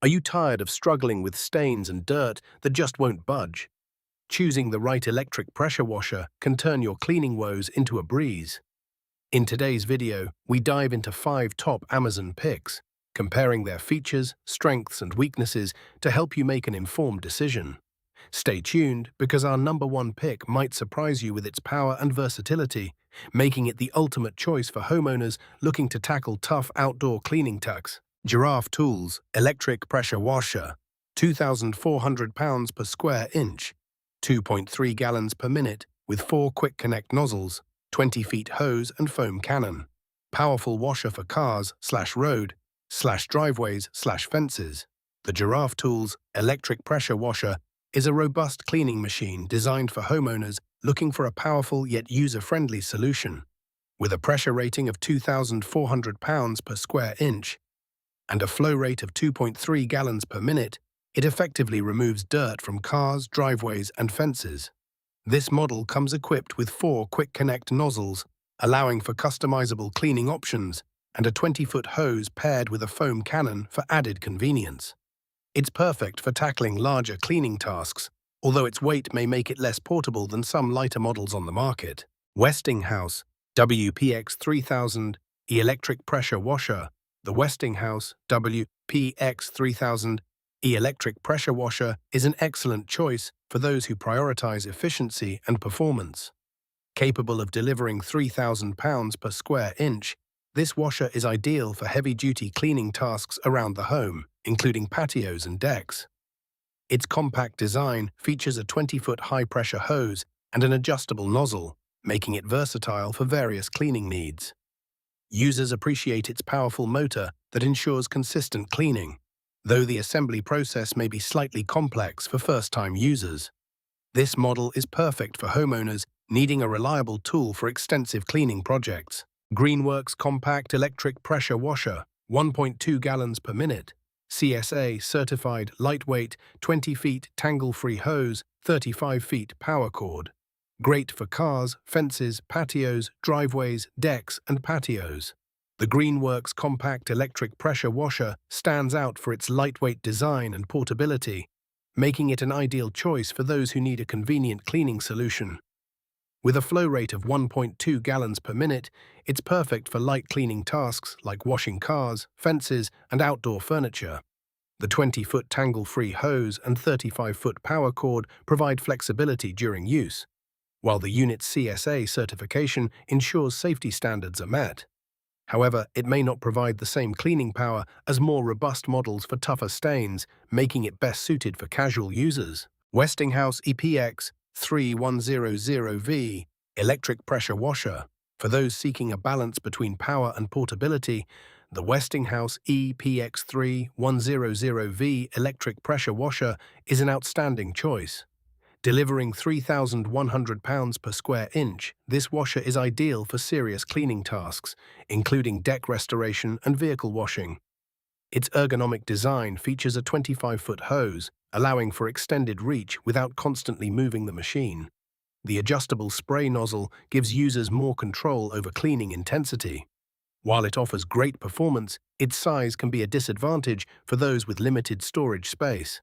Are you tired of struggling with stains and dirt that just won't budge? Choosing the right electric pressure washer can turn your cleaning woes into a breeze. In today's video, we dive into 5 top Amazon picks, comparing their features, strengths, and weaknesses to help you make an informed decision. Stay tuned because our number 1 pick might surprise you with its power and versatility, making it the ultimate choice for homeowners looking to tackle tough outdoor cleaning tasks. Giraffe Tools Electric Pressure Washer, 2,400 pounds per square inch, 2.3 gallons per minute with 4 quick connect nozzles, 20 feet hose and foam cannon. Powerful washer for cars/road/driveways/fences. The Giraffe Tools Electric Pressure Washer is a robust cleaning machine designed for homeowners looking for a powerful yet user-friendly solution. With a pressure rating of 2,400 pounds per square inch and a flow rate of 2.3 gallons per minute, it effectively removes dirt from cars, driveways, and fences. This model comes equipped with 4 quick connect nozzles, allowing for customizable cleaning options, and a 20-foot hose paired with a foam cannon for added convenience. It's perfect for tackling larger cleaning tasks, although its weight may make it less portable than some lighter models on the market. Westinghouse WPX 3000 Electric Pressure Washer. The Westinghouse WPX 3000 Electric Pressure Washer is an excellent choice for those who prioritize efficiency and performance. Capable of delivering 3,000 pounds per square inch, this washer is ideal for heavy-duty cleaning tasks around the home, including patios and decks. Its compact design features a 20-foot high-pressure hose and an adjustable nozzle, making it versatile for various cleaning needs. Users appreciate its powerful motor that ensures consistent cleaning, though the assembly process may be slightly complex for first-time users. This model is perfect for homeowners needing a reliable tool for extensive cleaning projects. Greenworks Compact Electric Pressure Washer, 1.2 gallons per minute. CSA certified lightweight, 20 feet tangle-free hose, 35 feet power cord. Great for cars, fences, patios, driveways, decks, and patios. The Greenworks Compact Electric Pressure Washer stands out for its lightweight design and portability, making it an ideal choice for those who need a convenient cleaning solution. With a flow rate of 1.2 gallons per minute, it's perfect for light cleaning tasks like washing cars, fences, and outdoor furniture. The 20-foot tangle-free hose and 35-foot power cord provide flexibility during use, while the unit's CSA certification ensures safety standards are met. However, it may not provide the same cleaning power as more robust models for tougher stains, making it best suited for casual users. Westinghouse EPX 3100V Electric Pressure Washer. For those seeking a balance between power and portability, the Westinghouse EPX 3100V Electric Pressure Washer is an outstanding choice. Delivering 3,100 pounds per square inch, this washer is ideal for serious cleaning tasks, including deck restoration and vehicle washing. Its ergonomic design features a 25-foot hose, allowing for extended reach without constantly moving the machine. The adjustable spray nozzle gives users more control over cleaning intensity. While it offers great performance, its size can be a disadvantage for those with limited storage space.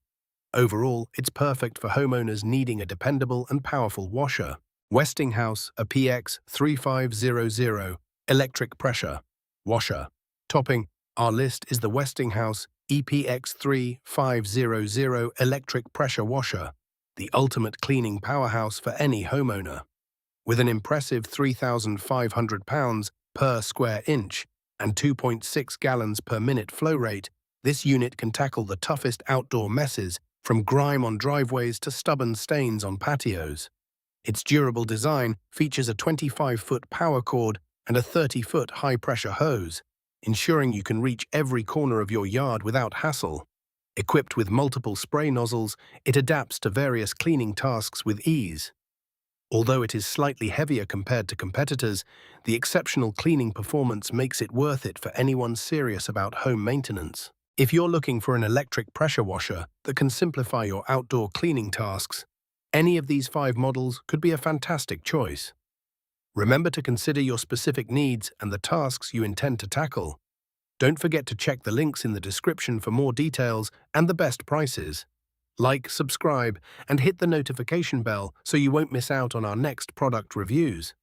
Overall, it's perfect for homeowners needing a dependable and powerful washer. Westinghouse EPX 3500 Electric Pressure Washer. Topping our list is the Westinghouse EPX 3500 Electric Pressure Washer, the ultimate cleaning powerhouse for any homeowner. With an impressive 3,500 pounds per square inch and 2.6 gallons per minute flow rate, this unit can tackle the toughest outdoor messes, from grime on driveways to stubborn stains on patios. Its durable design features a 25-foot power cord and a 30-foot high-pressure hose, ensuring you can reach every corner of your yard without hassle. Equipped with multiple spray nozzles, it adapts to various cleaning tasks with ease. Although it is slightly heavier compared to competitors, the exceptional cleaning performance makes it worth it for anyone serious about home maintenance. If you're looking for an electric pressure washer that can simplify your outdoor cleaning tasks, any of these 5 models could be a fantastic choice. Remember to consider your specific needs and the tasks you intend to tackle. Don't forget to check the links in the description for more details and the best prices. Like, subscribe, and hit the notification bell so you won't miss out on our next product reviews.